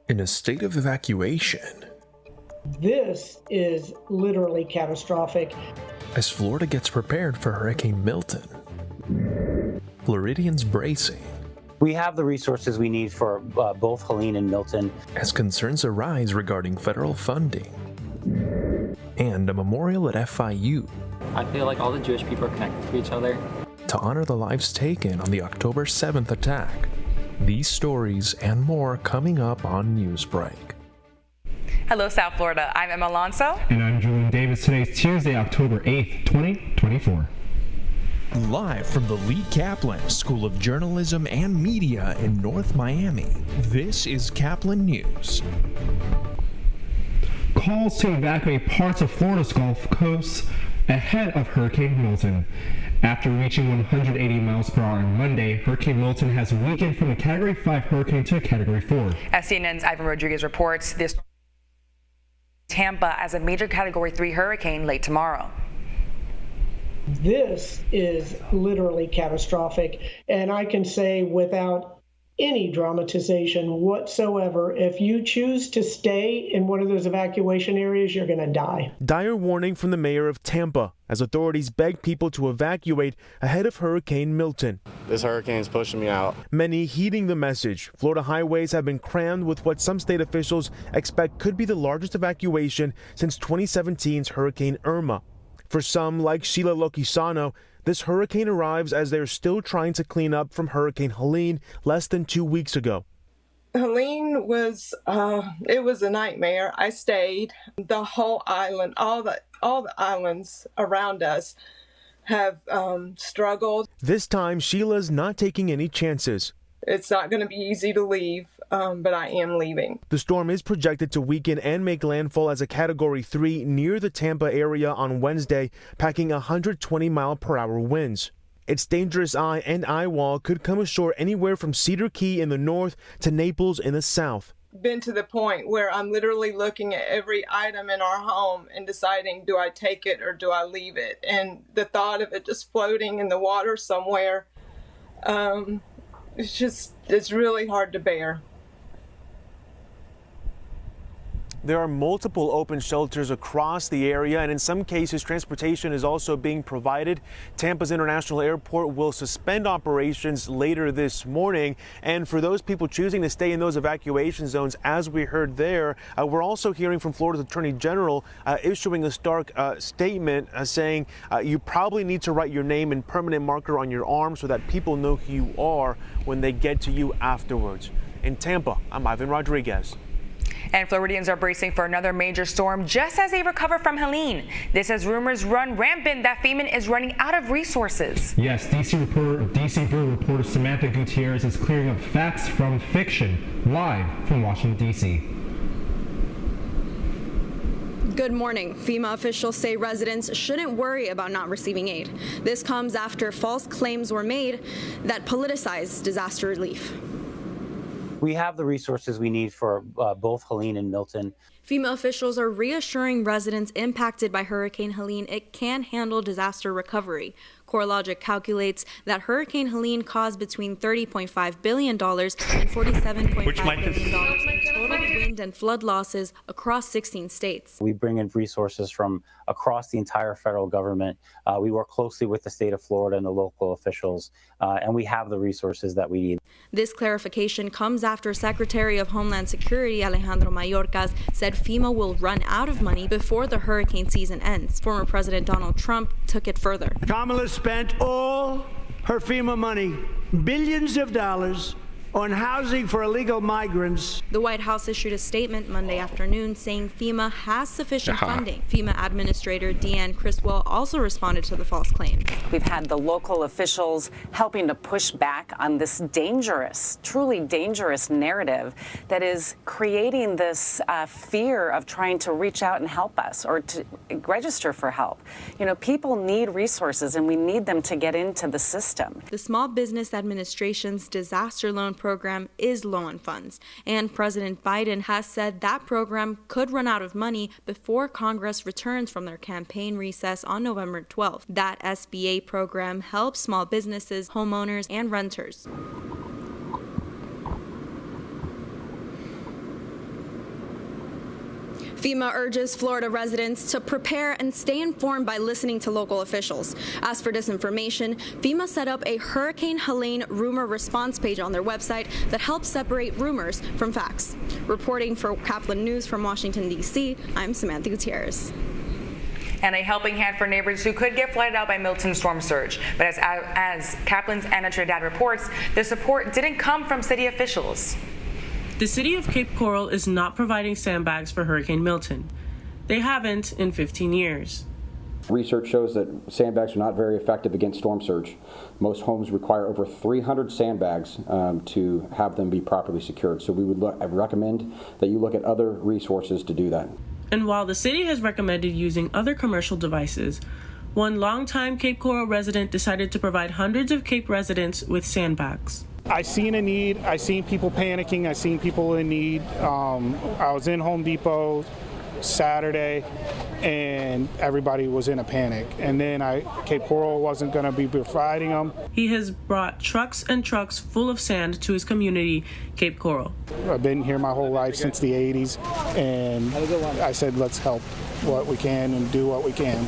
in a state of evacuation. This is literally catastrophic. As Florida gets prepared for Hurricane Milton, Floridians bracing. We have the resources we need for both Helene and Milton. As concerns arise regarding federal funding and a memorial at FIU. I feel like all the Jewish people are connected to each other. To honor the lives taken on the October 7th attack. These stories and more coming up on Newsbreak. Hello, South Florida. I'm Emma Alonso. And I'm Julian Davis. Today's Tuesday, October 8th, 2024. Live from the Lee Caplin School of Journalism and Media in North Miami, this is Caplin News. Calls to evacuate parts of Florida's Gulf Coast ahead of Hurricane Milton. After reaching 180 miles per hour on Monday, Hurricane Milton has weakened from a Category 5 hurricane to a Category 4. As CNN's Ivan Rodriguez reports, this Tampa as a major Category 3 hurricane late tomorrow. This is literally catastrophic, and I can say without any dramatization whatsoever, if you choose to stay in one of those evacuation areas, you're going to die. Dire warning from the mayor of Tampa as authorities beg people to evacuate ahead of Hurricane Milton. This hurricane's pushing me out. Many heeding the message. Florida highways have been crammed with what some state officials expect could be the largest evacuation since 2017's Hurricane Irma. For some, like Sheila Loquisano, this hurricane arrives as they're still trying to clean up from Hurricane Helene less than 2 weeks ago. Helene was, it was a nightmare. I stayed. The whole island, all the islands around us have struggled. This time, Sheila's not taking any chances. It's not going to be easy to leave, but I am leaving. The storm is projected to weaken and make landfall as a Category 3 near the Tampa area on Wednesday, packing 120-mile-per-hour winds. Its dangerous eye and eye wall could come ashore anywhere from Cedar Key in the north to Naples in the south. Been to the point where I'm literally looking at every item in our home and deciding, do I take it or do I leave it? And the thought of it just floating in the water somewhere, it's really hard to bear. There are multiple open shelters across the area, and in some cases, transportation is also being provided. Tampa's International Airport will suspend operations later this morning. And for those people choosing to stay in those evacuation zones, as we heard there, we're also hearing from Florida's Attorney General issuing a stark statement saying you probably need to write your name and permanent marker on your arm so that people know who you are when they get to you afterwards. In Tampa, I'm Ivan Rodriguez. And Floridians are bracing for another major storm just as they recover from Helene. This as rumors run rampant that FEMA is running out of resources. Yes, DC Bureau reporter Samantha Gutierrez is clearing up facts from fiction, live from Washington, D.C. Good morning. FEMA officials say residents shouldn't worry about not receiving aid. This comes after false claims were made that politicized disaster relief. We have the resources we need for both Helene and Milton. FEMA officials are reassuring residents impacted by Hurricane Helene it can handle disaster recovery. CoreLogic calculates that Hurricane Helene caused between $30.5 billion and $47.5 billion in total wind and flood losses across 16 states. We bring in resources from across the entire federal government. We work closely with the state of Florida and the local officials, and we have the resources that we need. This clarification comes after Secretary of Homeland Security Alejandro Mayorkas said FEMA will run out of money before the hurricane season ends. Former President Donald Trump took it further. Kamala spent all her FEMA money, billions of dollars, on housing for illegal migrants. The White House issued a statement Monday afternoon saying FEMA has sufficient funding. FEMA Administrator Deanne Criswell also responded to the false claims. We've had the local officials helping to push back on this dangerous, truly dangerous narrative that is creating this fear of trying to reach out and help us or to register for help. You know, people need resources and we need them to get into the system. The Small Business Administration's disaster loan program is low on funds, and President Biden has said that program could run out of money before Congress returns from their campaign recess on November 12th. That SBA program helps small businesses, homeowners, and renters. FEMA urges Florida residents to prepare and stay informed by listening to local officials. As for disinformation, FEMA set up a Hurricane Helene rumor response page on their website that helps separate rumors from facts. Reporting for Caplin News from Washington, D.C., I'm Samantha Gutierrez. And a helping hand for neighbors who could get flooded out by Milton's storm surge. But as Caplin's Anna Trinidad reports, the support didn't come from city officials. The city of Cape Coral is not providing sandbags for Hurricane Milton. They haven't in 15 years. Research shows that sandbags are not very effective against storm surge. Most homes require over 300 sandbags to have them be properly secured. So we would recommend that you look at other resources to do that. And while the city has recommended using other commercial devices, one longtime Cape Coral resident decided to provide hundreds of Cape residents with sandbags. I seen a need. I seen people panicking. I seen people in need. I was in Home Depot Saturday, and everybody was in a panic. And then Cape Coral wasn't going to be providing them. He has brought trucks and trucks full of sand to his community, Cape Coral. I've been here my whole life since the 80s, and I said, let's help what we can and do what we can,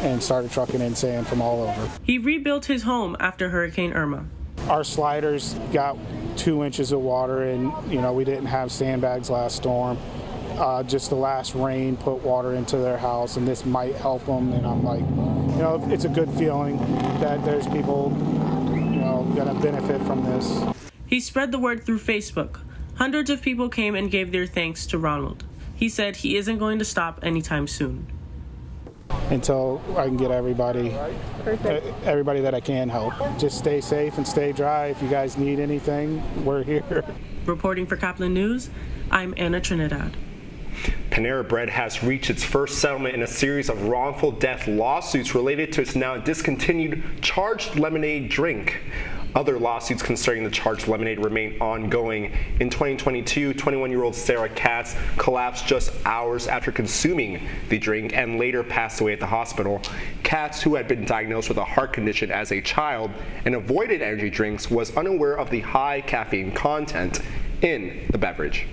and started trucking in sand from all over. He rebuilt his home after Hurricane Irma. Our sliders got 2 inches of water, and we didn't have sandbags last storm. Just the last rain put water into their house, and this might help them. And I'm like, it's a good feeling that there's people, going to benefit from this. He spread the word through Facebook. Hundreds of people came and gave their thanks to Ronald. He said he isn't going to stop anytime soon. Until I can get everybody that I can help. Just stay safe and stay dry. If you guys need anything, we're here. Reporting for Caplin News, I'm Anna Trinidad. Panera Bread has reached its first settlement in a series of wrongful death lawsuits related to its now discontinued charged lemonade drink. Other lawsuits concerning the charged lemonade remain ongoing. In 2022, 21-year-old Sarah Katz collapsed just hours after consuming the drink and later passed away at the hospital. Katz, who had been diagnosed with a heart condition as a child and avoided energy drinks, was unaware of the high caffeine content in the beverage.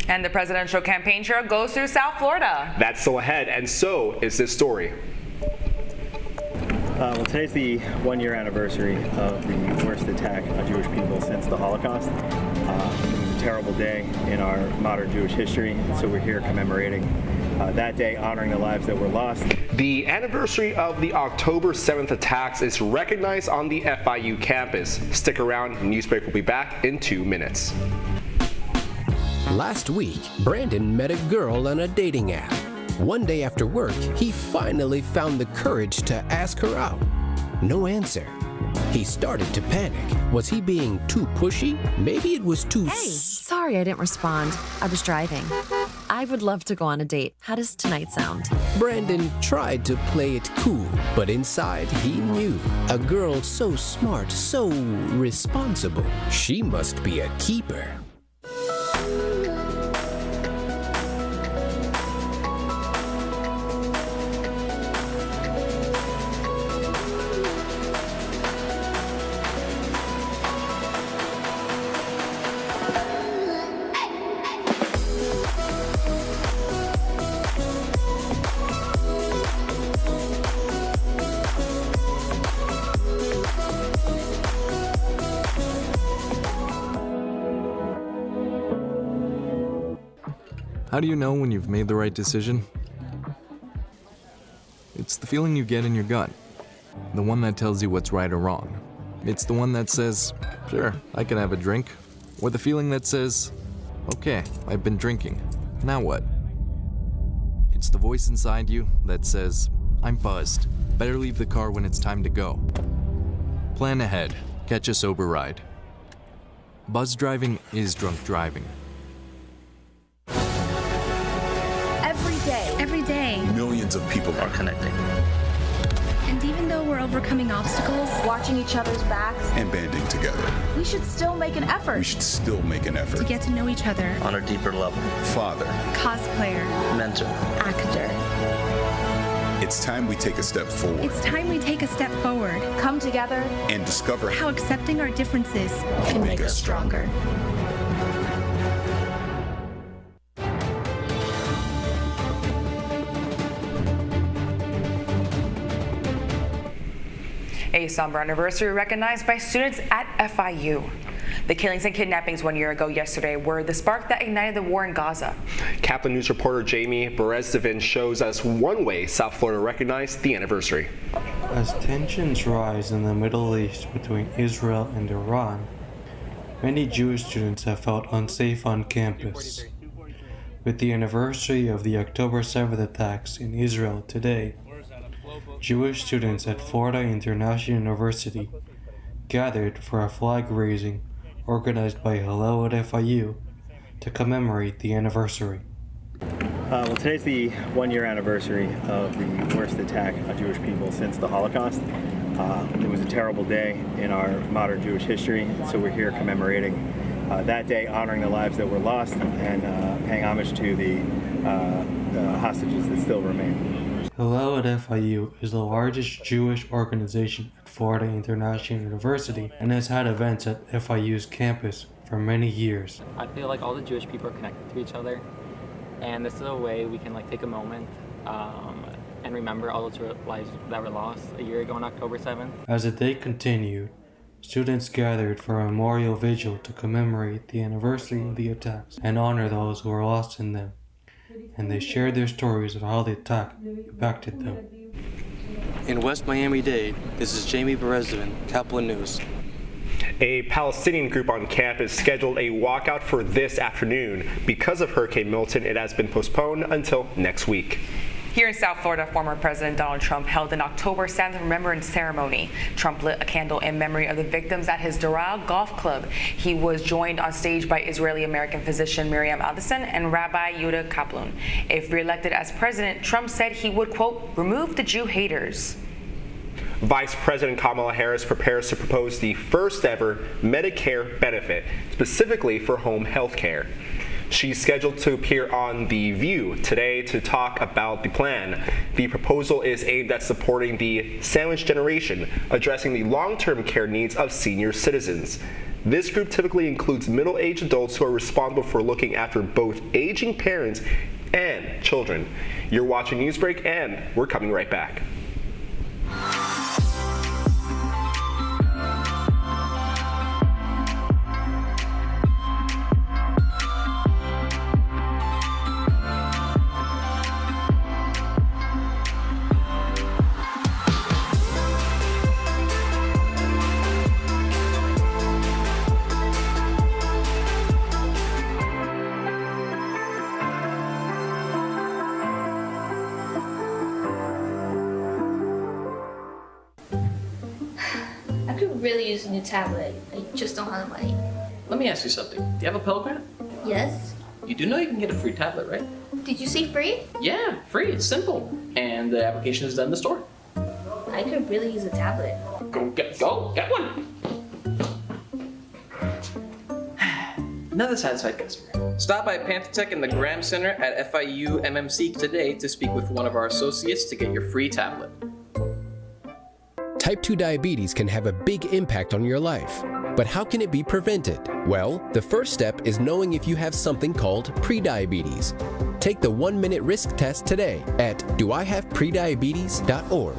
And the presidential campaign trail goes through South Florida. That's still ahead, and so is this story. Well, today's the one-year anniversary of the worst attack on Jewish people since the Holocaust. It was a terrible day in our modern Jewish history, so we're here commemorating that day, honoring the lives that were lost. The anniversary of the October 7th attacks is recognized on the FIU campus. Stick around, Newsbreak will be back in 2 minutes. Last week, Brandon met a girl on a dating app. One day after work, he finally found the courage to ask her out. No answer. He started to panic. Was he being too pushy? Maybe it was too... Hey, sorry I didn't respond. I was driving. I would love to go on a date. How does tonight sound? Brandon tried to play it cool, but inside he knew. A girl so smart, so responsible. She must be a keeper. How do you know when you've made the right decision? It's the feeling you get in your gut. The one that tells you what's right or wrong. It's the one that says, sure, I can have a drink. Or the feeling that says, okay, I've been drinking. Now what? It's the voice inside you that says, I'm buzzed. Better leave the car when it's time to go. Plan ahead. Catch a sober ride. Buzz driving is drunk driving. Every day, millions of people are connecting. And even though we're overcoming obstacles, watching each other's backs, and banding together, we should still make an effort. We should still make an effort to get to know each other on a deeper level. Father, cosplayer, mentor, actor. It's time we take a step forward. It's time we take a step forward. Come together and discover how accepting our differences can make us stronger. A somber anniversary recognized by students at FIU. The killings and kidnappings 1 year ago yesterday were the spark that ignited the war in Gaza. Caplin News reporter Jamie Berezdevin shows us one way South Florida recognized the anniversary. As tensions rise in the Middle East between Israel and Iran, many Jewish students have felt unsafe on campus. With the anniversary of the October 7th attacks in Israel today, Jewish students at Florida International University gathered for a flag raising organized by Hello at FIU to commemorate the anniversary. Well, today's the 1 year anniversary of the worst attack on Jewish people since the Holocaust. It was a terrible day in our modern Jewish history, so we're here commemorating that day, honoring the lives that were lost and paying homage to the hostages that still remain. Hello at FIU is the largest Jewish organization at Florida International University and has had events at FIU's campus for many years. I feel like all the Jewish people are connected to each other, and this is a way we can take a moment and remember all those lives that were lost a year ago on October 7th. As the day continued, students gathered for a memorial vigil to commemorate the anniversary of the attacks and honor those who were lost in them. And they shared their stories of how the attack impacted them. In West Miami-Dade, this is Jamie Berezdevin, Caplin News. A Palestinian group on campus scheduled a walkout for this afternoon. Because of Hurricane Milton, it has been postponed until next week. Here in South Florida, former President Donald Trump held an October 7th remembrance ceremony. Trump lit a candle in memory of the victims at his Doral Golf Club. He was joined on stage by Israeli-American physician Miriam Alderson and Rabbi Yehuda Caplin. If reelected as president, Trump said he would, quote, remove the Jew haters. Vice President Kamala Harris prepares to propose the first ever Medicare benefit, specifically for home health care. She's scheduled to appear on The View today to talk about the plan. The proposal is aimed at supporting the sandwich generation, addressing the long-term care needs of senior citizens. This group typically includes middle-aged adults who are responsible for looking after both aging parents and children. You're watching Newsbreak, and we're coming right back. I could really use a new tablet. I just don't have the money. Let me ask you something. Do you have a Pell Grant? Yes? You do know you can get a free tablet, right? Did you say free? Yeah, free. It's simple. And the application is done in the store. I could really use a tablet. Go get one. Another satisfied customer. Stop by Panthetech in the Graham Center at FIU MMC today to speak with one of our associates to get your free tablet. Type 2 diabetes can have a big impact on your life. But how can it be prevented? Well, the first step is knowing if you have something called prediabetes. Take the 1-minute risk test today at doihaveprediabetes.org.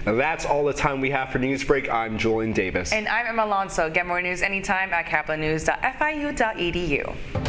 That's all the time we have for Newsbreak. I'm Julian Davis. And I'm Emma Alonso. Get more news anytime at caplinnews.fiu.edu.